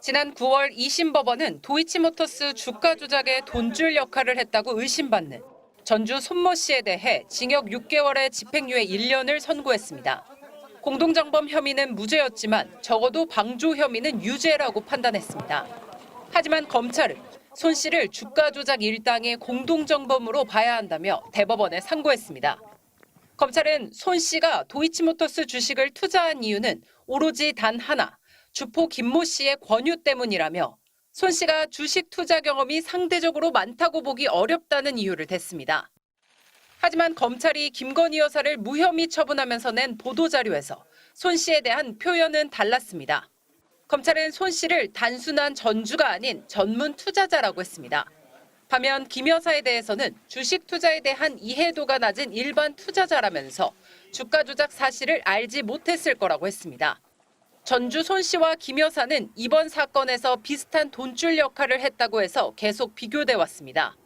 지난 9월 2심 법원은 도이치모터스 주가 조작에 돈줄 역할을 했다고 의심받는 전주 손모 씨에 대해 징역 6개월의 집행유예 1년을 선고했습니다. 공동정범 혐의는 무죄였지만 적어도 방조 혐의는 유죄라고 판단했습니다. 하지만 검찰은 손 씨를 주가 조작 일당의 공동정범으로 봐야 한다며 대법원에 상고했습니다. 검찰은 손 씨가 도이치모터스 주식을 투자한 이유는 오로지 단 하나, 주포 김모 씨의 권유 때문이라며 손 씨가 주식 투자 경험이 상대적으로 많다고 보기 어렵다는 이유를 댔습니다. 하지만 검찰이 김건희 여사를 무혐의 처분하면서 낸 보도자료에서 손 씨에 대한 표현은 달랐습니다. 검찰은 손 씨를 단순한 전주가 아닌 전문 투자자라고 했습니다. 반면 김 여사에 대해서는 주식 투자에 대한 이해도가 낮은 일반 투자자라면서 주가 조작 사실을 알지 못했을 거라고 했습니다. 전주 손 씨와 김 여사는 이번 사건에서 비슷한 돈줄 역할을 했다고 해서 계속 비교돼 왔습니다.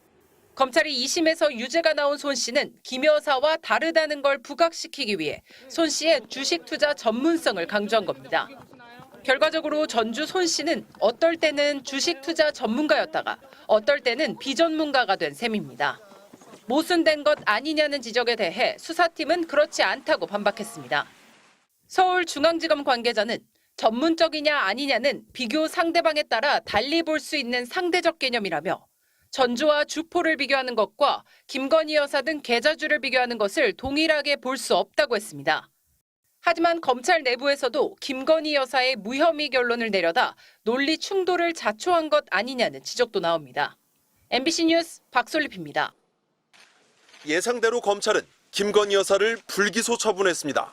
검찰이 2심에서 유죄가 나온 손 씨는 김 여사와 다르다는 걸 부각시키기 위해 손 씨의 주식 투자 전문성을 강조한 겁니다. 결과적으로 전주 손 씨는 어떨 때는 주식 투자 전문가였다가 어떨 때는 비전문가가 된 셈입니다. 모순된 것 아니냐는 지적에 대해 수사팀은 그렇지 않다고 반박했습니다. 서울중앙지검 관계자는 전문적이냐 아니냐는 비교 상대방에 따라 달리 볼 수 있는 상대적 개념이라며 전주와 주포를 비교하는 것과 김건희 여사 등 계좌주를 비교하는 것을 동일하게 볼 수 없다고 했습니다. 하지만 검찰 내부에서도 김건희 여사의 무혐의 결론을 내려다 논리 충돌을 자초한 것 아니냐는 지적도 나옵니다. MBC 뉴스 박솔립입니다. 예상대로 검찰은 김건희 여사를 불기소 처분했습니다.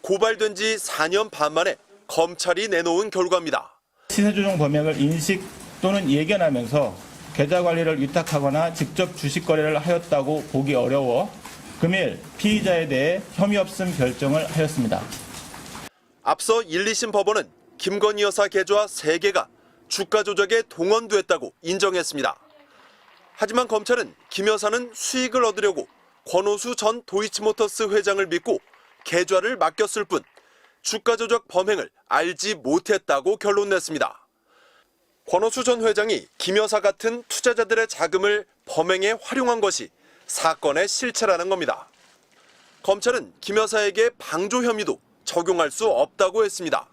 고발된 지 4년 반 만에 검찰이 내놓은 결과입니다. 시세 조정 범행을 인식 또는 예견하면서 계좌 관리를 위탁하거나 직접 주식 거래를 하였다고 보기 어려워 금일 피의자에 대해 혐의 없음 결정을 하였습니다. 앞서 1, 2심 법원은 김건희 여사 계좌 3개가 주가 조작에 동원됐다고 인정했습니다. 하지만 검찰은 김 여사는 수익을 얻으려고 권오수 전 도이치모터스 회장을 믿고 계좌를 맡겼을 뿐 주가 조작 범행을 알지 못했다고 결론냈습니다. 권오수 전 회장이 김 여사 같은 투자자들의 자금을 범행에 활용한 것이 사건의 실체라는 겁니다. 검찰은 김 여사에게 방조 혐의도 적용할 수 없다고 했습니다.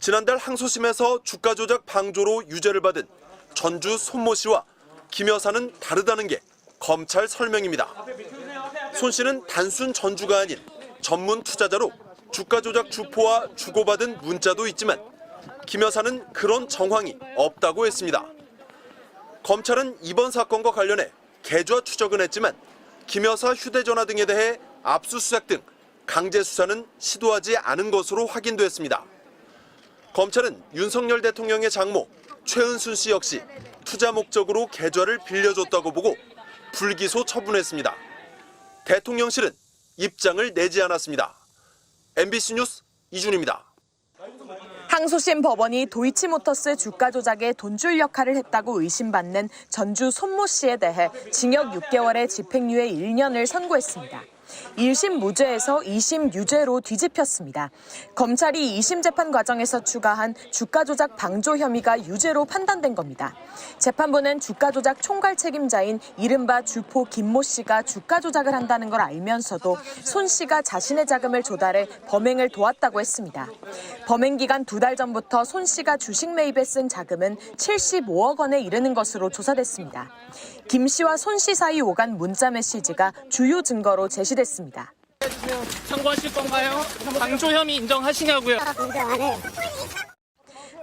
지난달 항소심에서 주가 조작 방조로 유죄를 받은 전주 손모 씨와 김 여사는 다르다는 게 검찰 설명입니다. 손 씨는 단순 전주가 아닌 전문 투자자로 주가 조작 주포와 주고받은 문자도 있지만 김 여사는 그런 정황이 없다고 했습니다. 검찰은 이번 사건과 관련해 계좌 추적은 했지만 김 여사 휴대전화 등에 대해 압수수색 등 강제 수사는 시도하지 않은 것으로 확인됐습니다. 검찰은 윤석열 대통령의 장모 최은순 씨 역시 투자 목적으로 계좌를 빌려줬다고 보고 불기소 처분했습니다. 대통령실은 입장을 내지 않았습니다. MBC 뉴스 이준입니다. 항소심 법원이 도이치모터스 주가 조작에 돈줄 역할을 했다고 의심받는 전주 손모 씨에 대해 징역 6개월의 집행유예 1년을 선고했습니다. 1심 무죄에서 2심 유죄로 뒤집혔습니다. 검찰이 2심 재판 과정에서 추가한 주가 조작 방조 혐의가 유죄로 판단된 겁니다. 재판부는 주가 조작 총괄 책임자인 이른바 주포 김모 씨가 주가 조작을 한다는 걸 알면서도 손 씨가 자신의 자금을 조달해 범행을 도왔다고 했습니다. 범행 기간 2달 전부터 손 씨가 주식 매입에 쓴 자금은 75억 원에 이르는 것으로 조사됐습니다. 김 씨와 손 씨 사이 오간 문자 메시지가 주요 증거로 제시됐습니다. 참고하실 건가요? 방조 혐의 인정하시냐고요? 인정 안 해요.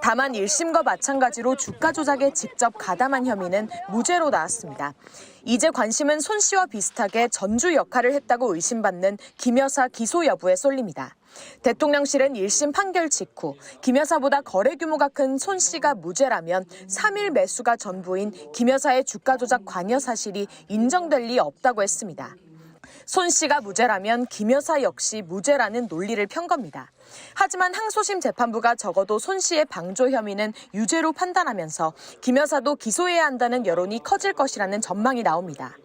다만 1심과 마찬가지로 주가 조작에 직접 가담한 혐의는 무죄로 나왔습니다. 이제 관심은 손 씨와 비슷하게 전주 역할을 했다고 의심받는 김 여사 기소 여부에 쏠립니다. 대통령실은 1심 판결 직후 김 여사보다 거래 규모가 큰 손 씨가 무죄라면 3일 매수가 전부인 김 여사의 주가 조작 관여 사실이 인정될 리 없다고 했습니다. 손 씨가 무죄라면 김 여사 역시 무죄라는 논리를 편 겁니다. 하지만 항소심 재판부가 적어도 손 씨의 방조 혐의는 유죄로 판단하면서 김 여사도 기소해야 한다는 여론이 커질 것이라는 전망이 나옵니다.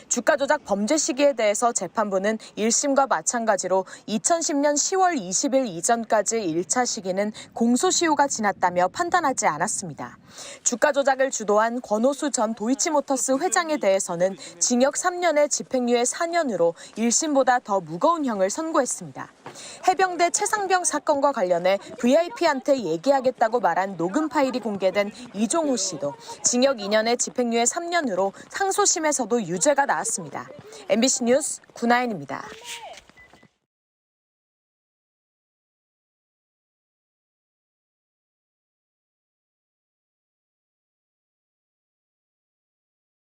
주가 조작 범죄 시기에 대해서 재판부는 1심과 마찬가지로 2010년 10월 20일 이전까지 1차 시기는 공소시효가 지났다며 판단하지 않았습니다. 주가 조작을 주도한 권오수 전 도이치모터스 회장에 대해서는 징역 3년에 집행유예 4년으로 1심보다 더 무거운 형을 선고했습니다. 해병대 최상병 사건과 관련해 VIP한테 얘기하겠다고 말한 녹음 파일이 공개된 이종호 씨도 징역 2년에 집행유예 3년으로 상소심에서도 유죄가 나왔습니다. MBC 뉴스 구나인입니다.